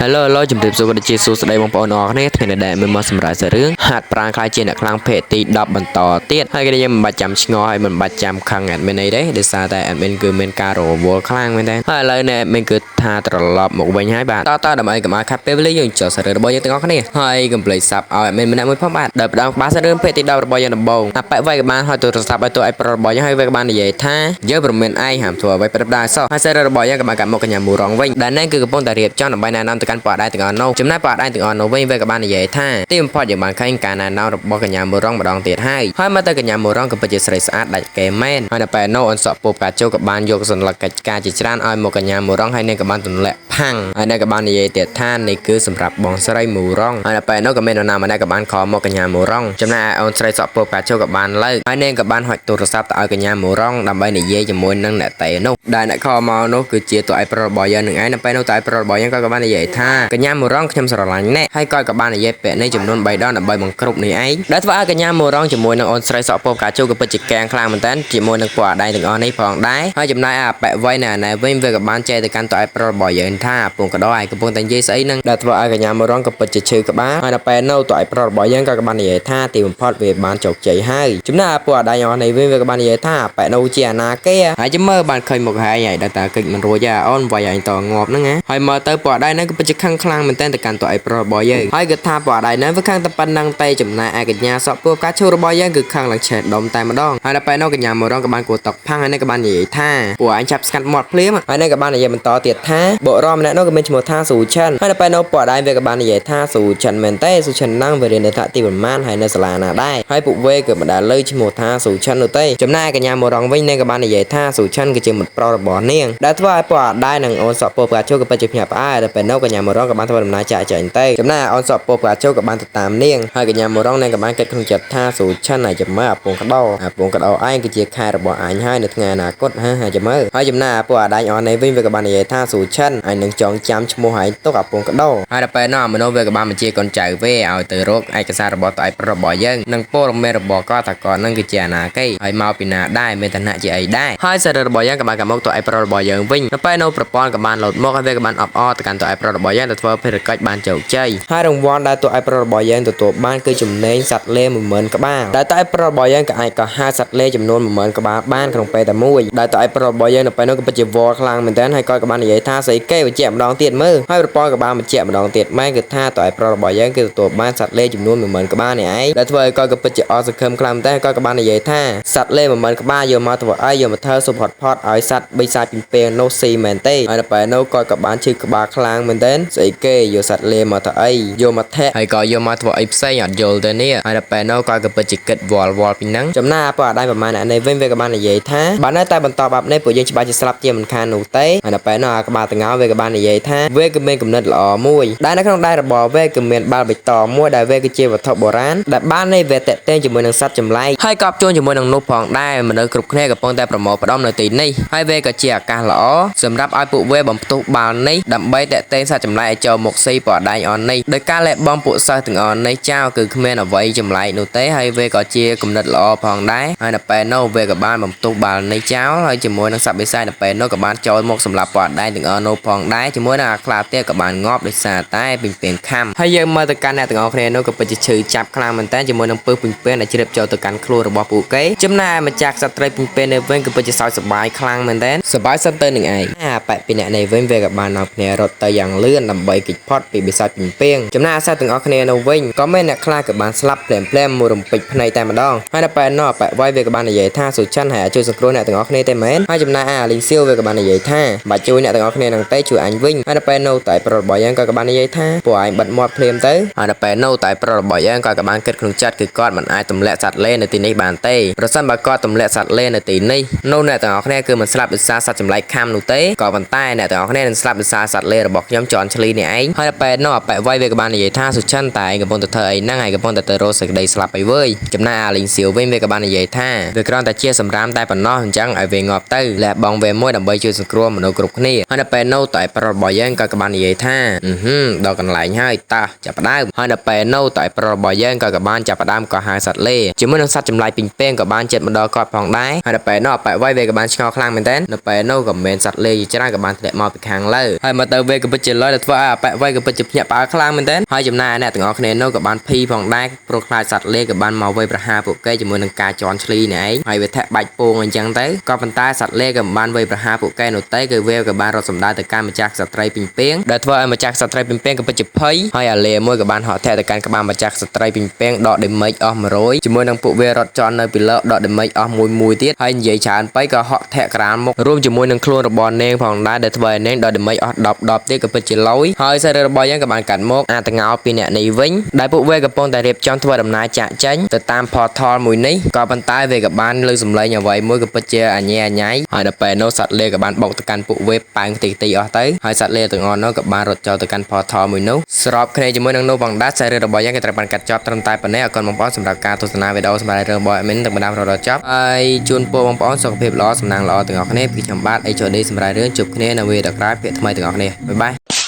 Hello Hello ជំរាបសួរក៏ជាសួស្តីបងប្អូនអរគ្នាថ្ងៃនេះដែលមានមកសម្រាប់សាររឿងហាត់ប្រាំងខ្លាយជាអ្នកខ្លាំងភេទទី10បន្តទៀតហើយគេយើងមិនបាច់ចាំឆ្ងល់ហើយមិនបាច់ចាំខឹង admin អីទេដោយសារតែ admin គឺមានការរវល់ខ្លាំងមែនទេហើយឥឡូវនេះ admin គឺថាត្រឡប់មកវិញហើយបាទតដើម្បីកុំឲ្យខាត់ពេលវេលាយើងចូលសាររឿងរបស់យើងទាំងអស់គ្នាហើយកុំភ្លេច sub ឲ្យ admin ម្នាក់មួយផងបាទដល់ផ្ដើមក្បាលសាររឿងភេទទី10របស់យើងដំបូងអាប៉ែវាយក៏បានហើយទូរស័ព្ទឲ្យទូ iPro របស់យើងហើយវាក៏បាននិយាយថាយើងប្រមានឯងហាមធ្វើអ្វីប្រដាសោះហើយសាររឿងរបស់យើងក៏បានកាត់មកកញ្ញាមូរងវិញដែលនេះគឺកំពុងតែរៀបចំដើម្បីណែនាំទៅកាន់ប៉ាដែរទាំងអស់នោះចំណែកប៉ាដែរទាំងអស់នោះវិញវាក៏បាននិយាយថាទីបំផុតយើងបានឃើញការណែនាំរបស់កញ្ញាមូរងម្ដងទៀតហើយមកទៅកញ្ញាមូរងក៏ពិតជាស្រីស្អាតដាច់គេមែនហើយនៅពេលនោះអនសក់ពូកាជូក៏បានយកសន្លឹកកិច្ចការជាច្រើនឲ្យមកកញ្ញាមូរងហើយនឹងក៏បានទម្លាក់ផាំងហើយនឹងក៏បាននិយាយទៀតថានេះគឺសម្រាប់បងស្រីមូរងហើយនៅពេលនោះក៏មាននរណាម្នាក់ក៏បានខលមកកញ្ញាមូរងចំណែកអូនស្រីសក់ពូកាជូក៏បានលើកហើយនឹងក៏បានហុចទូរស័ព្ទទៅឲ្យកញ្ញាមូរងដើម្បីនិយាយជាមួយនឹងអ្នកតេនោះដែលអ្នកខលមកនោះគឺជាតួ iPro របស់យើងនឹងឯងនៅពេលនោះតួ iPro របស់យើងក៏បាននិយាយថាកញ្ញាមូរងខ្ញុំស្រឡាញ់ណែហើយក៏បាននិយាយពាក្យនេះចំនួន3ដងដើម្បីបង្ក្រប់នេះឯងដែលធ្វើឲ្យកញ្ញាមូរងជាមួយនឹងអូនស្រីសក់ពូកាជូក៏ពិតជាកាំងខ្លាំងមែនតើជាមួយនឹងពណ៌ដៃទាំងអស់នេះផងដែរហើយចំណែកអាប៉ែវៃណែវិញវាក៏បានចែកទៅកាន់តួ iPro របស់យើងថាពងកដោឯងកំពុងតែនិយាយស្អីនឹងដែលធ្វើឲ្យកញ្ញាមូរងក៏ពិតជាឈឺក្បាលហើយនៅពេលនោះតួ iPro របស់យើងក៏បាននិយាយថាទីបំផុតវាបានជោគជ័យហើយចំណែកពណ៌ដៃអស់នេះវិញវាក៏បាននិយាយថាប៉ែនោះជាអាណាគេហើយចាំមើលបានឃើញមុខហែងហើយដែលតាកិច្ចមិនរួចអូនវាយឯងតងាប់ហ្នឹងណាហើយមើលទៅពណ៌ដៃហ្នឹងក៏ពិតជាខឹងខ្លាំងមែនតើទៅកាន់តួ iPro របស់យើងហើយក៏ថាពណ៌ដៃហ្នឹងវាខឹងតែប៉ុណ្្នឹងតែចំណែកឯកញ្ញាសក់ពូកាឈូរបស់យើងគឺខឹងឡើងឆេះដុំតែម្ដងហើយដល់ពេលនោះកញ្ញាមូរងក៏បានគួរតកផាំងហើយនឹងក៏បាននិយាយថាពួកឯងចាប់ស្កាត់មាត់ភ្លាមហើយនឹងក៏បាននិយាយបន្តទៀតថាបុរសម្នាក់នោះក៏មានឈ្មោះថាស៊ូឆិនហើយដល់ពេលនោះពណ៌ដៃវាក៏បាននិយាយថាស៊ូឆិនមែនទេស៊ូឆិនហ្នឹងវារៀននៅថ្នាក់ទីប្រមាណហើយនៅសាលាណាដែរហើយពួកវេក៏មិនដែលលើឈ្មោះថាស៊ូឆិននោះទេចំណែកកញ្ញាមូរងវិញនឹងក៏បាននិយាយថាស៊ូឆិនគឺជាមិត្តប្រុសរបស់នាងដែលធ្វើឲ្យពណ៌ដៃនិងអូនសក់ពូកាឈូក៏ពិតជាភ្ញាក់ផ្អើលដល់ពេលនោះកញ្ញាមូរងក៏បានធ្វើដំណើរចាក់ចែងទៅចំណែកអូនសក់ពូកាឈូក៏បានទៅតាមនាងហើយកញ្ញាមូរងនឹងក៏បានគិតក្នុងចិត្តថាស៊ូឆិនហើយចាំមើលអាពងកដោឯងគឺជាខែរបស់អញហើយនៅថ្ងៃអនាគតហើយចាំមើលហើយចំណែកអាពួកអាដាញ់អស់នេះវិញវាក៏បាននិយាយថាស៊ូឆិនហើយនឹងចងចាំឈ្មោះឯងទុកអាពងកដោហើយដល់ពេលនោះអាមនុស្សវាក៏បានបញ្ជាកូនចៅវាឲ្យទៅរកឯកសាររបស់តៃប្រុសរបស់យើងនិងព័ត៌មានរបស់គាត់ថាគាត់នឹងគឺជាអាណាគេហើយមកពីណាដែរមានឋានៈជាអីដែរហើយសាររបស់យើងក៏បានមកតៃប្រុសរបស់យើងវិញដល់ពេលនោះប្រព័ន្ធក៏បានលោតមកហើយវាក៏បានអបអរទៅកាន់តៃប្រុសរបស់យើងទៅធ្វើភារកិច្ចបានជោគជ័យហើយរង្វាន់ដែលតៃប្រុសរបស់យើងទទួលបានគឺចំណេញសត្វលេ10000ក្បាលដែលតៃប្រុសរបស់យើងក៏អាចក៏ហៅសត្វលេចំនួន10000ក្បាលបានក្នុងពេលតែមួយដែលតៃប្រុសរបស់យើងនៅពេលនោះក៏ពិតជាវល់ខ្លាំងមែនទែនហើយគាត់ក៏បាននិយាយថាស្អីគេបញ្ជាក់ម្ដងទៀតមើលហើយប្រព័ន្ធក៏បានបញ្ជាក់ម្ដងទៀតម៉ែគឺថាតៃប្រុសរបស់យើងគឺទទួលបានសត្វលេចំនួន10000ក្បាលនេះឯងដែលធ្វើឲ្យគាត់ក៏ពិតជាអស់សង្ឃឹមខ្លាំងមែនទែនគាត់ក៏បាននិយាយថាសត្វលេ10000ក្បាលយកមកធ្វើអីយកមកធ្វើស៊ុបហត់ផត់ឲ្យសត្វបិសាចពីពេលនោះស៊ីមែនទេហើយនៅពេលនោះគាត់ក៏បានឈឺក្បាលខ្លាំងមែនទែនស្អីគេយកសត្វលេមកធ្វើអីយកមកធាក់ហើយក៏យកមកធ្វើអីផ្សេងអត់យល់ទៅនេះហើយនៅពេលនោះគាត់ក៏ពិតជាគិតវល់ពីហ្នឹងចំណែកពួកអាដាយប្រមាណអ្នកនេះវិញវាក៏បាននិយាយថាបើនៅតែបន្តបែបនេះពួកយើងច្បាស់ជាស្លាប់ជាមិនខាននោះទេហើយនៅពេលនោះអាក្បាលតងោវាក៏បាននិយាយថាវាគឺមានគំនិតល្អមួយដែលនៅក្នុងដៃរបស់វាគឺមានបាល់បៃតងមួយដែលវាគឺជាវត្ថុបុរាណដែលបាននៃវាតេតេជាមួយនឹងសត្វចម្លែកហើយកប់ជួនជាមួយនឹងនោះផងដែរមនុស្សគ្រប់គ្នាកំពុងតែប្រមូលផ្ដុំនៅទីនេះហើយវាក៏ជាឱកាសល្អសម្រាប់ឲ្យពួកវាបំផ្ទុះបាល់នេះដើម្បីតេតេសត្វចម្លែកឲ្យចូលមកស៊ីពួកអាដាយអននេះដោយការលែកបំពួកសិស្សទាំងអស់នេះចោលគឺគ្មានអ្វីចម្លែកនោះទេហើយវាក៏ជាគំនិតល្អផងដែរហើយនៅពេលនោះវាក៏បានបំផ្ទុះបាល់នេះចោលហើយជាមួយនឹងសត្វបិសាចនៅពេលនោះក៏បានចូលមកសម្រាប់ពណ៌ដៃទាំងអស់នោះផងដែរជាមួយនឹងអាខ្លាទៀតក៏បានងាប់ដោយសារតែពីពេនខំហើយយើងមើលទៅកាន់អ្នកទាំងអស់គ្នានោះក៏ពិតជាឈឺចាប់ខ្លាំងមែនតើជាមួយនឹងពឹសពីពេនដែលជ្រាបចូលទៅកាន់ខ្លួនរបស់ពួកគេចំណែកម្ចាស់សត្វត្រីពីពេននេះវិញក៏ពិតជាសោកសប្បាយខ្លាំងមែនតើសប្បាយសិនទៅនឹងឯងប៉ែពីអ្នកនេះវិញវាក៏បាននាំគ្នារត់ទៅយ៉ាងលឿនដើម្បីគេចផុតពីបិសាចពីពេងចំណែកអាសត្វទាំងអស់គ្នានោះវិញក៏មានអ្នកខ្លះក៏បានស្លាប់ភ្លាមមួយរំពេចភ្នែកតែម្ដងហើយនៅពេលនោះប៉ែវាយវាក៏បាននិយាយថាស៊ូឆាន់ហើយជួយសង្គ្រោះអ្នកទាំងអស់គ្នាទេមែនហើយចំណែកអាលីងសៀវវាក៏បាននិយាយថាបាច់ជួយអ្នកទាំងអស់គ្នានឹងទេជួយអញវិញហើយនៅពេលនោះតែប្រុសរបស់យើងក៏បាននិយាយថាពួកឯងបិទមាត់ភ្លាមទៅហើយនៅពេលនោះតែប្រុសរបស់យើងក៏បានគិតក្នុងចិត្តគឺគាត់មិនអាចទម្លាក់សត្វលេនៅទីនេះបានទេប្រសិនបើគាត់ទម្លាក់សត្វលេនៅទីនេះនោះអ្នកទាំងអស់គ្នាគឺមិនស្លាប់ដោយសារសត្វចម្លែកខំនោះទេក៏ប៉ុន្តែអ្នកទាំងអស់គ្នានឹងស្លាប់ដោយសារសត្វលេរបស់ខ្ញុំជន់ឆ្លីនេះឯងហើយនៅពេលនោះអប៉ែវាយវាក៏បាននិយាយថាស៊ូឆាន់តែឯងកំពុងតែធ្វើអីហ្នឹងហើយកំពុងតែទៅរកសេចក្តីស្លាប់អីវើយចំណែកអាលីងសៀវវិញវាក៏បាននិយាយថាវាគ្រាន់តែជាសម្រាមតែប៉ុណ្ណោះអញ្ចឹងឲ្យវាងាប់ទៅលះបង់វាមួយដើម្បីជួយសង្គ្រោះមនុស្សគ្រប់គ្នាហើយនៅពេលនោះតែប្រុសរបស់យើងក៏បាននិយាយថាដល់កន្លែងហើយតោះចាប់ផ្ដើមហើយនៅពេលនោះតែប្រុសរបស់យើងក៏បានចាប់ផ្ដើមក៏ហៅសត្វលេជាមួយនឹងសត្វចម្លែកពីងពេងក៏បានចិត្តមកដល់គាត់ផងដែរហើយនៅពេលនោះអប៉ែវាយវាក៏បានឆ្ងល់ខ្លាំងមែនទែននៅពេលនោះក៏មានសត្វលេជាច្រើនក៏បានធ្លាក់មកពីខាងលើហើយមកទៅវាក៏ពិតជាល លើធ្វើឲ្យអបវ័យក៏ពិតជាភ្ញាក់ផ្អើលខ្លាំងមែនទែនហើយចំណាយអ្នកទាំងអស់គ្នានោះក៏បានភីផងដែរព្រោះខ្លាចសត្វលេក៏បានមកវាយប្រហារពួកគេជាមួយនឹងការជន់ឈ្លីនេះឯងហើយវាធាក់បាច់ពងអញ្ចឹងទៅក៏ប៉ុន្តែសត្វលេក៏បានវាយប្រហារពួកគេនោះទេគឺវាក៏បានរត់សម្ដៅទៅកាន់ម្ចាស់ក្សត្រីពីងពាងដែលធ្វើឲ្យម្ចាស់ក្សត្រីពីងពាងក៏ពិតជាភ័យហើយអាលេមួយក៏បានហក់ធាក់ទៅកាន់ក្បាលម្ចាស់ក្សត្រីពីងពាងដកដេមេចអស់100ជាមួយនឹងពួកវារត់ជន់នៅពីលើដកដេមេចអស់មួយទៀតហើយនិយាយច្រើនពេកក៏ហក់ធាក់ក្រាលមុខរួមជាមួយនឹងខ្លួនរបស់នាងផងដែរដែលធ្វើឲ្យនាងដកដេមេចអស់10ទៀតក៏ពិតជាលយហើយសាររឿងរបស់យើងក៏បានកាត់មកអាតងោពីអ្នកនេះវិញដែលពួកវាកំពុងតែរៀបចំធ្វើដំណើរចាក់ចេញទៅតាម portal មួយនេះក៏ប៉ុន្តែវាក៏បានលើសំឡេងអ្វីមួយក៏ពិតជាអញ្ញាហើយដល់ពេលនោះសត្វលេក៏បានបុកទៅកាន់ពួកវាប៉ែងទីអស់ទៅហើយសត្វលេទាំងអស់នោះក៏បានរត់ចូលទៅកាន់ portal មួយនោះស្របគ្នាជាមួយនឹងនោះផងដែរសាររឿងរបស់យើងក៏ត្រូវបានកាត់ចប់ត្រឹមតែប៉ុណ្ណេះអរគុណបងប្អូនសម្រាប់ការទស្សនាវីដេអូសម្រាប់រឿងរបស់ admin ទាំងបណ្ដារត់ចប់ហើយជូនពរបងប្អូនសុខភាពល្អសំណាងល្អទាំងអស់គ្នាពីខ្ញុំបាទ HOD សម្រាប់រឿងជួបគ្នានៅវីដេអូក្រោយភាគថ្មីទាំងអស់គ្នាបាយបាយ